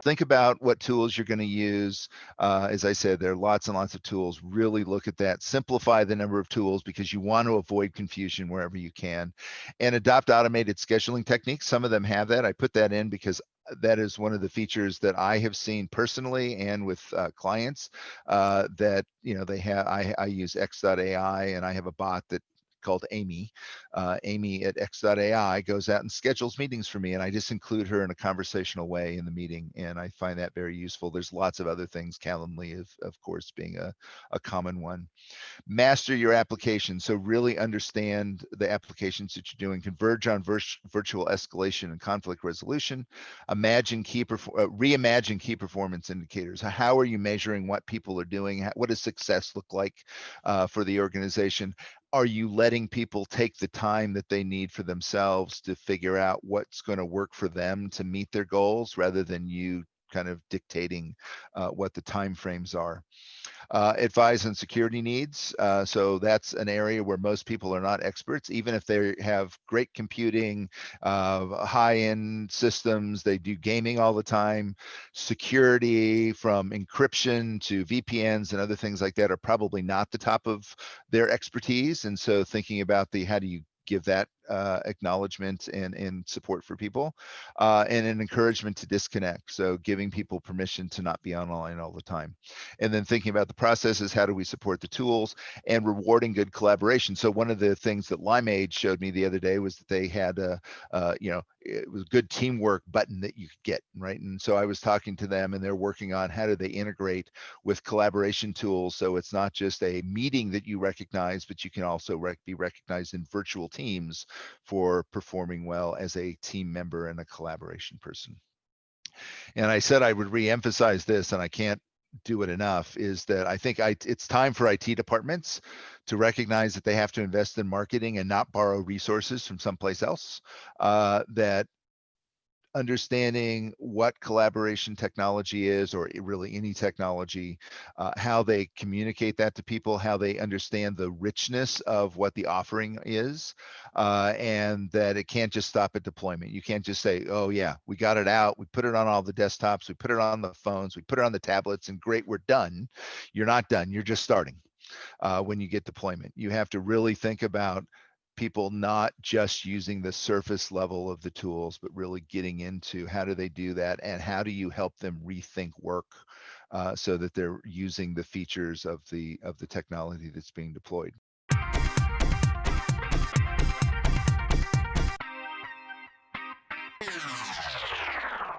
Think about what tools you're going to use. As I said, there are lots and lots of tools. Really look at that. Simplify the number of tools because you want to avoid confusion wherever you can. And adopt automated scheduling techniques. Some of them have that. I put that in because that is one of the features that I have seen personally and with clients that, they have. I use X.AI, and I have a bot that called Amy. Amy at X.AI goes out and schedules meetings for me, and I just include her in a conversational way in the meeting, and I find that very useful. There's lots of other things, Calendly, of course, being a common one. Master your application. So really understand the applications that you're doing. Converge on virtual escalation and conflict resolution. Reimagine key performance indicators. How are you measuring what people are doing? What does success look like for the organization? Are you letting people take the time that they need for themselves to figure out what's going to work for them to meet their goals, rather than you kind of dictating what the time frames are? Advise on security needs. So that's an area where most people are not experts, even if they have great computing, high-end systems, they do gaming all the time. Security, from encryption to VPNs and other things like that, are probably not the top of their expertise. And so thinking about how do you give that acknowledgement and support for people, and an encouragement to disconnect. So giving people permission to not be online all the time. And then thinking about the processes, how do we support the tools, and rewarding good collaboration. So one of the things that Limeade showed me the other day was that they had it was a good teamwork button that you could get, right? And so I was talking to them, and they're working on how do they integrate with collaboration tools, so it's not just a meeting that you recognize, but you can also be recognized in virtual teams for performing well as a team member and a collaboration person. And I said I would re-emphasize this, and I can't do it enough, is that I think it's time for IT departments to recognize that they have to invest in marketing and not borrow resources from someplace else. That understanding what collaboration technology is, or really any technology, how they communicate that to people, how they understand the richness of what the offering is, and that it can't just stop at deployment. You can't just say, oh yeah, we got it out, we put it on all the desktops, we put it on the phones, we put it on the tablets, and great, we're done. You're not done, you're just starting. When you get deployment, you have to really think about people not just using the surface level of the tools, but really getting into how do they do that, and how do you help them rethink work, so that they're using the features of the technology that's being deployed.